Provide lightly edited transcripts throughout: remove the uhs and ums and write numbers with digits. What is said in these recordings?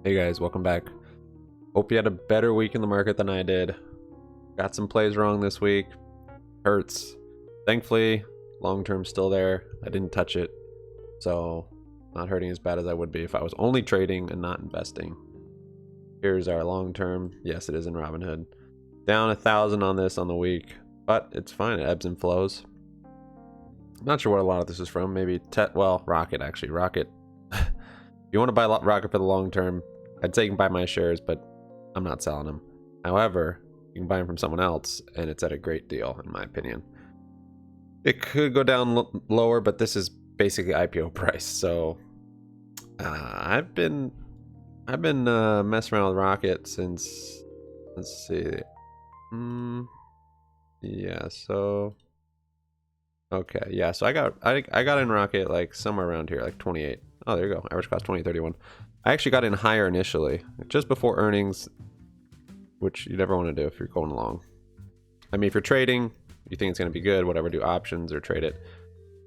Hey guys, welcome back. Hope you had a better week in the market than I did. Got some plays wrong this week. Hurts. Thankfully, long term still there. I didn't touch it, so not hurting as bad as I would be if I was only trading and not investing. Here's our long term. Yes, it is in Robinhood. Down 1,000 on this on the week, but it's fine. It ebbs and flows. I'm not sure what a lot of this is from. Maybe Rocket actually. Rocket. If you want to buy Rocket for the long term, I'd say you can buy my shares, but I'm not selling them. However, you can buy them from someone else, and it's at a great deal, in my opinion. It could go down lower, but this is basically IPO price. So I've been messing around with Rocket since, let's see, yeah. So okay, yeah. So I got in Rocket like somewhere around here, like 28. Oh, there you go. Average cost 20.31. I actually got in higher initially, just before earnings, which you never want to do if you're going long. I mean, if you're trading, you think it's going to be good, whatever, do options or trade it.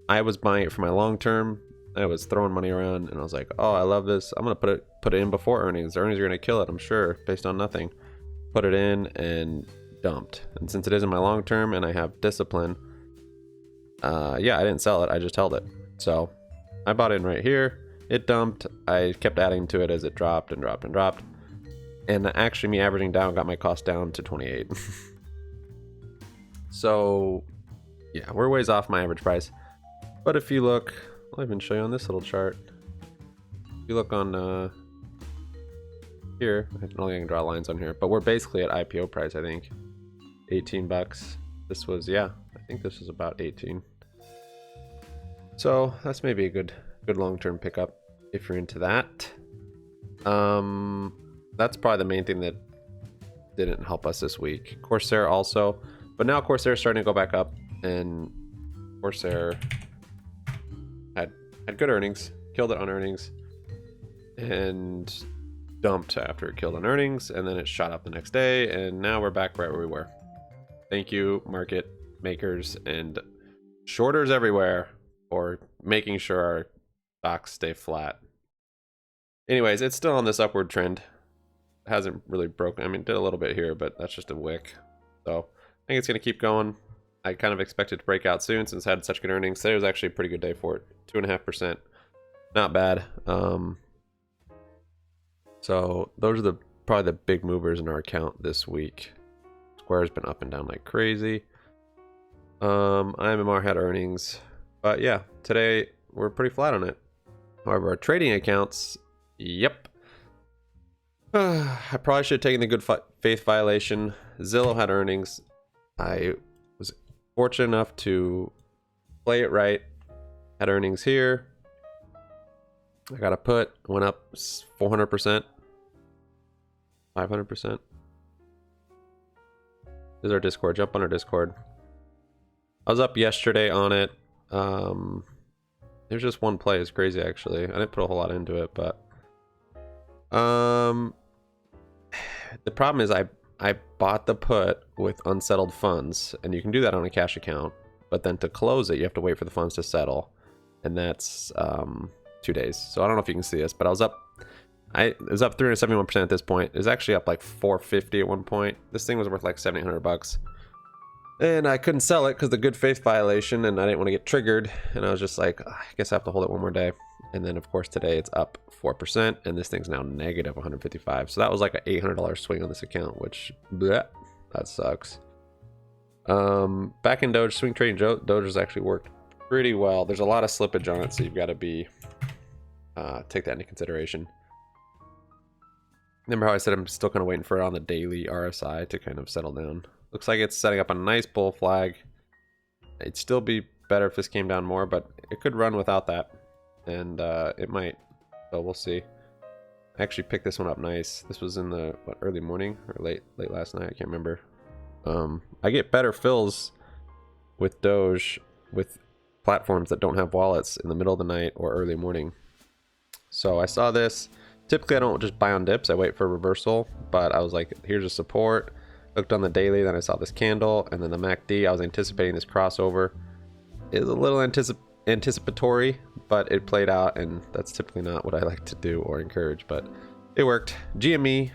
I was buying it for my long term. I was throwing money around, and I was like, oh, I love this. I'm going to put it in before earnings. The earnings are going to kill it, I'm sure, based on nothing. Put it in and dumped. And since it is in my long term and I have discipline, yeah, I didn't sell it. I just held it. So I bought in right here. It dumped. I kept adding to it as it dropped and dropped and dropped. And actually me averaging down got my cost down to 28. So yeah, we're ways off my average price. But if you look, I'll even show you on this little chart. If you look on here, I don't think I can draw lines on here, but we're basically at IPO price, I think. 18 bucks. This was, yeah, I think this was about 18. So that's maybe a good long-term pickup if you're into that. That's probably the main thing that didn't help us this week. Corsair also, but now Corsair is starting to go back up, and Corsair had good earnings, killed it on earnings, and dumped after it killed on earnings, and then it shot up the next day, and now we're back right where we were. Thank you, market makers and shorters everywhere, for making sure our stocks stay flat. Anyways, it's still on this upward trend. It hasn't really broken. I mean, it did a little bit here, but that's just a wick. So I think it's going to keep going. I kind of expect it to break out soon since it had such good earnings. Today was actually a pretty good day for it. 2.5%. Not bad. So those are probably the big movers in our account this week. Square's been up and down like crazy. IMMR had earnings. But yeah, today we're pretty flat on it. However, our trading accounts, yep. I probably should have taken the good faith violation. Zillow had earnings. I was fortunate enough to play it right. Had earnings here. I got a put. Went up 400%. 500%. This is our Discord. Jump on our Discord. I was up yesterday on it. There's just one play. It's crazy, actually. I didn't put a whole lot into it, but the problem is I bought the put with unsettled funds, and you can do that on a cash account, but then to close it you have to wait for the funds to settle, and that's 2 days. So I don't know if you can see this, but it was up 371% at this point. It was actually up like 450 at one point. This thing was worth like $700. And I couldn't sell it because the good faith violation, and I didn't want to get triggered. And I was just like, I guess I have to hold it one more day. And then, of course, today it's up 4%, and this thing's now negative 155. So that was like an $800 swing on this account, which, bleh, that sucks. Back in Doge, swing trading Doge has actually worked pretty well. There's a lot of slippage on it, so you've got to take that into consideration. Remember how I said I'm still kind of waiting for it on the daily RSI to kind of settle down? Looks like it's setting up a nice bull flag. It'd still be better if this came down more, but it could run without that. And it might. So we'll see. I actually picked this one up nice. This was in the early morning or late last night. I can't remember. I get better fills with Doge with platforms that don't have wallets in the middle of the night or early morning. So I saw this. Typically, I don't just buy on dips. I wait for a reversal. But I was like, here's a support. Looked on the daily, then I saw this candle, and then the MACD. I was anticipating this crossover. It was a little anticipatory, but it played out, and that's typically not what I like to do or encourage. But It worked. GME.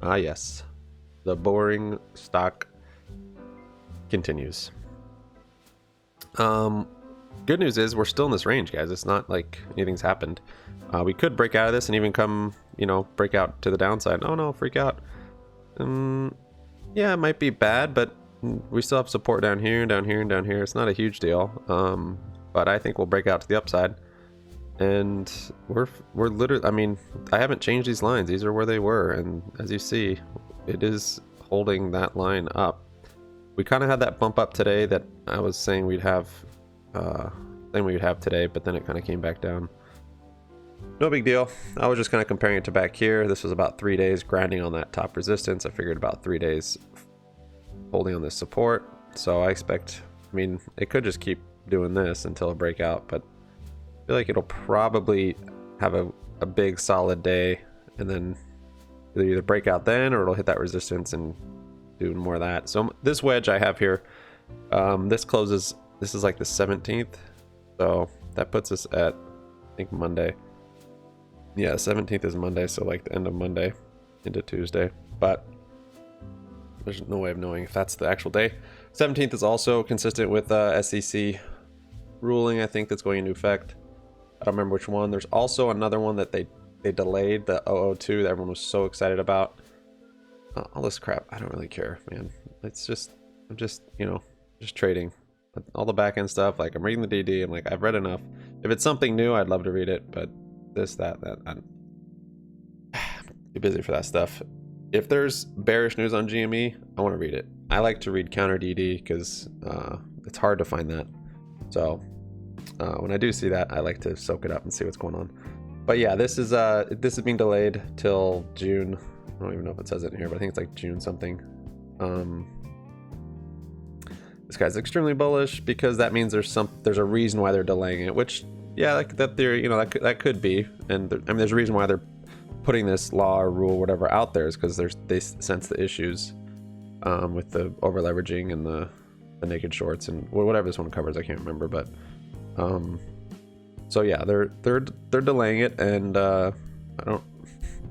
Ah, yes. The boring stock continues. Good news is we're still in this range, guys. It's not like anything's happened. We could break out of this and even come, you know, break out to the downside. Oh no, freak out. Yeah, it might be bad, but we still have support down here, down here, and down here. It's not a huge deal. But I think we'll break out to the upside. And we're literally, I mean, I haven't changed these lines. These are where they were. And as you see, it is holding that line up. We kind of had that bump up today that I was saying we'd have today, but then it kind of came back down. No big deal. I was just kind of comparing it to back here. This was about 3 days grinding on that top resistance. I figured about 3 days holding on this support. So I expect, I mean, it could just keep doing this until a breakout, but I feel like it'll probably have a big solid day and then it'll either break out then or it'll hit that resistance and do more of that. So this wedge I have here, this closes, this is like the 17th. So that puts us at, I think, Monday. Yeah, 17th is Monday, so like the end of Monday into Tuesday. But there's no way of knowing if that's the actual day. 17th is also consistent with SEC ruling, I think, that's going into effect. I don't remember which one. There's also another one that they delayed, the 002 that everyone was so excited about. All this crap, I don't really care, man. It's just, I'm just, you know, just trading. But all the back end stuff, like I'm reading the DD, I'm like, I've read enough. If it's something new, I'd love to read it, but this, that, I'm too busy for that stuff. If there's bearish news on GME, I want to read it. I like to read counter DD because it's hard to find that. So when I do see that, I like to soak it up and see what's going on. But yeah, this is being delayed till June. I don't even know if it says it in here, but I think it's like June something. This guy's extremely bullish because that means there's a reason why they're delaying it, which, yeah, that theory, you know, that could be. And I mean, there's a reason why they're putting this law or rule, whatever, out there is because they sense the issues with the over leveraging and the naked shorts and whatever this one covers. I can't remember, but so yeah, they're delaying it, and I don't,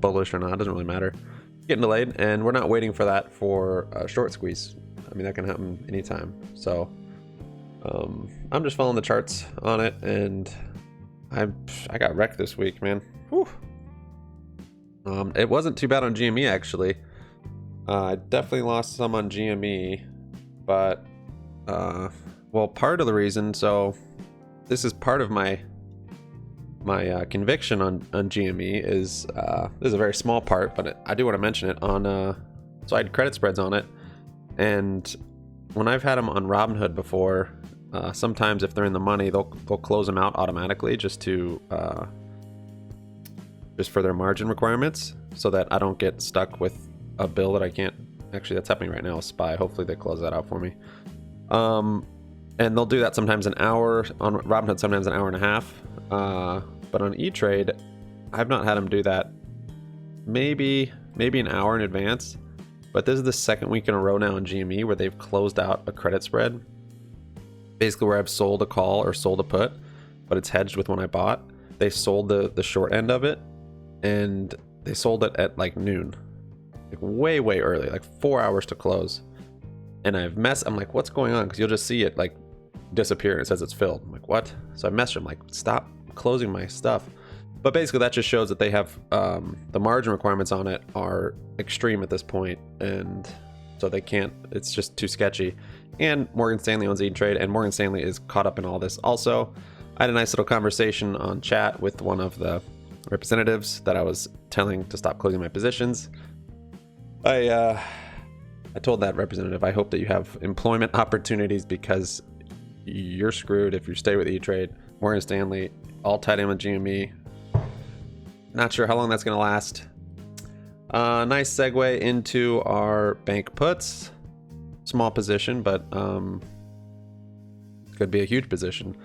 bullish or not, it doesn't really matter. Getting delayed, and we're not waiting for that for a short squeeze. I mean, that can happen anytime. So I'm just following the charts on it, and I got wrecked this week, man. Whew. It wasn't too bad on GME, actually. I definitely lost some on GME, but well, part of the reason, so this is part of my conviction on GME is this is a very small part, but I do want to mention it on so I had credit spreads on it, and when I've had them on Robinhood before, sometimes if they're in the money, they'll close them out automatically just for their margin requirements, so that I don't get stuck with a bill that I can't. Actually, that's happening right now. SPY. Hopefully they close that out for me. And they'll do that sometimes an hour on Robinhood, sometimes an hour and a half. But on E-Trade, I've not had them do that. Maybe an hour in advance. But this is the second week in a row now in GME where they've closed out a credit spread. Basically where I've sold a call or sold a put, but it's hedged with when I bought. They sold the short end of it, and they sold it at like noon. Like way early, like 4 hours to close. And I'm like, what's going on? Because you'll just see it like disappear and it says it's filled. I'm like, what? So I messaged them like, stop closing my stuff. But basically that just shows that they have the margin requirements on it are extreme at this point, and so they can't, it's just too sketchy. And Morgan Stanley owns E-Trade, and Morgan Stanley is caught up in all this. Also, I had a nice little conversation on chat with one of the representatives that I was telling to stop closing my positions. I told that representative, I hope that you have employment opportunities, because you're screwed if you stay with E-Trade. Morgan Stanley, all tied in with GME. Not sure how long that's going to last. Nice segue into our bank puts. Small position, but could be a huge position.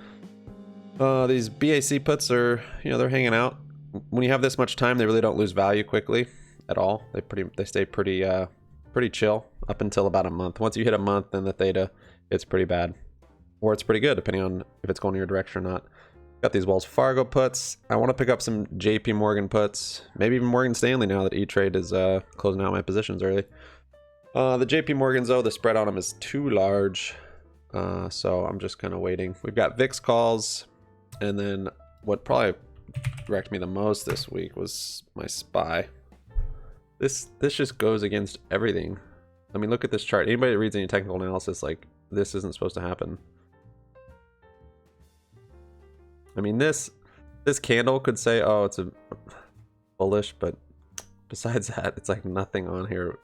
These BAC puts are, they're hanging out. When you have this much time, they really don't lose value quickly at all. They stay pretty chill up until about a month. Once you hit a month, then the theta, it's pretty bad, or it's pretty good depending on if it's going in your direction or not. Got these Wells Fargo puts. I want to pick up some JP Morgan puts. Maybe even Morgan Stanley now that E-Trade is closing out my positions early. The JP Morgans, though, the spread on them is too large. So I'm just kind of waiting. We've got VIX calls. And then what probably wrecked me the most this week was my SPY. This just goes against everything. I mean, look at this chart. Anybody that reads any technical analysis, like, this isn't supposed to happen. I mean, this candle could say, oh, it's a bullish, but besides that, it's like nothing on here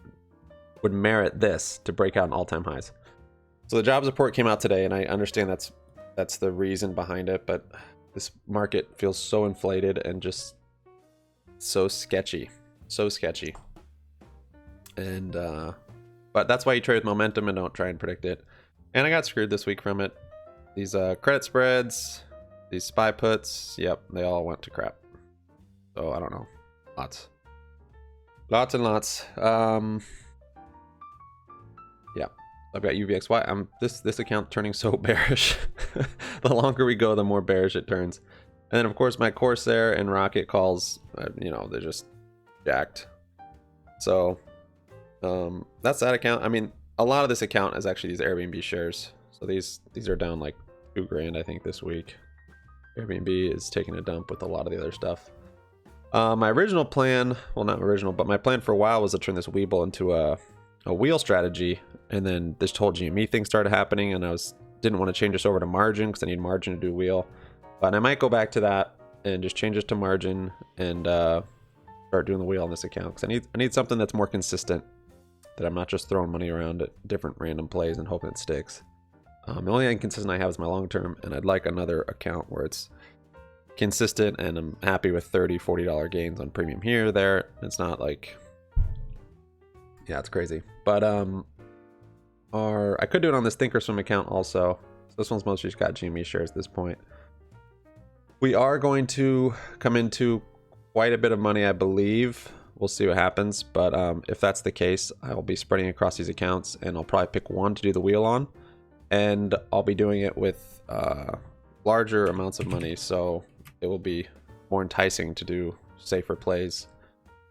would merit this to break out in all-time highs. So the jobs report came out today, and I understand that's the reason behind it, but this market feels so inflated and just so sketchy. So sketchy. And but that's why you trade with momentum and don't try and predict it. And I got screwed this week from it. These credit spreads, these SPY puts, yep, they all went to crap. So I don't know. Lots and lots. Yeah, I've got UVXY. This account turning so bearish. The longer we go, the more bearish it turns. And then of course my Corsair and Rocket calls, you know, they're just jacked. So that's that account. I mean, a lot of this account is actually these Airbnb shares. So these are down like $2 grand, I think, this week. Airbnb is taking a dump with a lot of the other stuff. My original plan, well, not original, but my plan for a while was to turn this Webull into a wheel strategy. And then this whole GME thing started happening, and I didn't want to change this over to margin because I need margin to do wheel. But I might go back to that and just change it to margin and start doing the wheel on this account, because I need something that's more consistent, that I'm not just throwing money around at different random plays and hoping it sticks. The only inconsistent I have is my long term, and I'd like another account where it's consistent and I'm happy with $30, $40 gains on premium here or there. It's not like, yeah, it's crazy. But I could do it on this Thinkorswim account also. So this one's mostly just got GME shares at this point. We are going to come into quite a bit of money, I believe. We'll see what happens, but if that's the case, I'll be spreading across these accounts, and I'll probably pick one to do the wheel on, and I'll be doing it with larger amounts of money, so it will be more enticing to do safer plays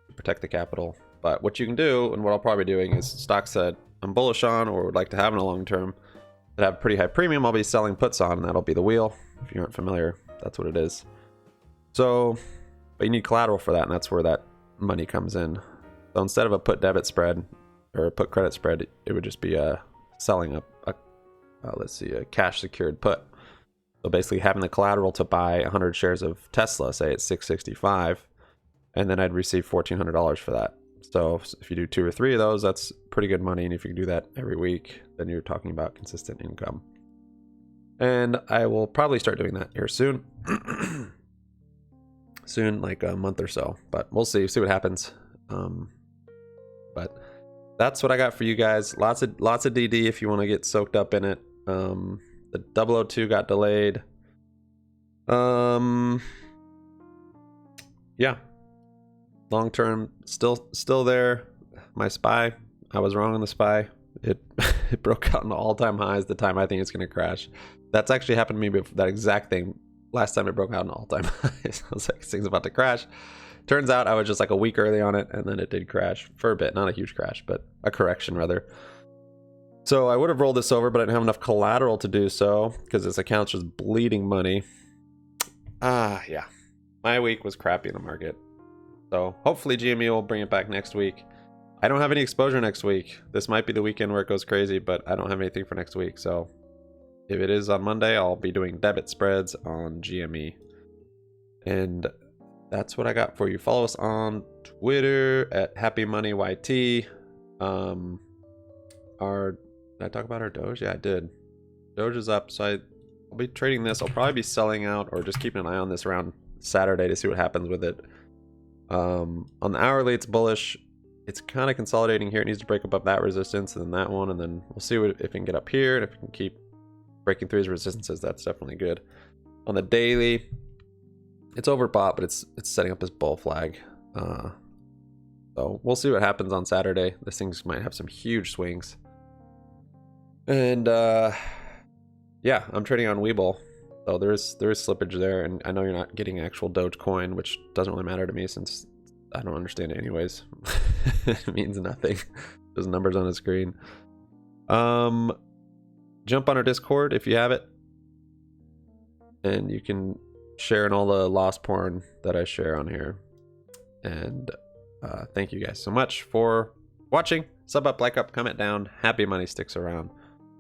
to protect the capital. But what you can do, and what I'll probably be doing, is stocks that I'm bullish on or would like to have in a long term that have pretty high premium, I'll be selling puts on, and that'll be the wheel. If you aren't familiar, that's what it is. So, but you need collateral for that, and that's where that money comes in. So instead of a put debit spread or a put credit spread, it would just be selling a cash secured put. So basically having the collateral to buy 100 shares of Tesla, say at 665, and then I'd receive $1,400 for that. So if you do 2 or 3 of those, that's pretty good money. And if you can do that every week, then you're talking about consistent income. And I will probably start doing that here soon. Soon, like a month or so, but we'll see what happens. But that's what I got for you guys. Lots of DD if you want to get soaked up in it. The 002 got delayed. Yeah, long term still there. My SPY, I was wrong on the SPY. It broke out into all-time highs the time I think it's going to crash. That's actually happened to me before, that exact thing. Last time it broke out in all-time highs. I was like, this thing's about to crash. Turns out I was just like a week early on it, and then it did crash for a bit. Not a huge crash, but a correction rather. So I would have rolled this over, but I didn't have enough collateral to do so because this account's just bleeding money. Yeah. My week was crappy in the market. So hopefully GME will bring it back next week. I don't have any exposure next week. This might be the weekend where it goes crazy, but I don't have anything for next week. So if it is on Monday, I'll be doing debit spreads on GME. And that's what I got for you. Follow us on Twitter at HappyMoneyYT. Did I talk about our Doge? Yeah, I did. Doge is up, so I'll be trading this. I'll probably be selling out or just keeping an eye on this around Saturday to see what happens with it. On the hourly, it's bullish. It's kind of consolidating here. It needs to break above that resistance and then that one, and then we'll see if it can get up here, and if it can keep breaking through these resistances, that's definitely good. On the daily, it's overbought, but it's setting up this bull flag. So we'll see what happens on Saturday. This thing might have some huge swings. And yeah, I'm trading on Webull. So there's slippage there, and I know you're not getting actual Dogecoin, which doesn't really matter to me since I don't understand it anyways. It means nothing. There's numbers on the screen. Jump on our Discord if you have it, and you can share in all the loss porn that I share on here. And thank you guys so much for watching. Sub up, like up, comment down. Happy money sticks around.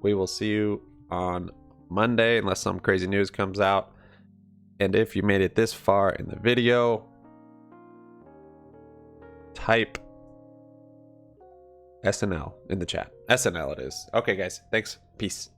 We will see you on Monday unless some crazy news comes out. And if you made it this far in the video, type SNL in the chat. SNL it is. Okay guys, thanks. Peace.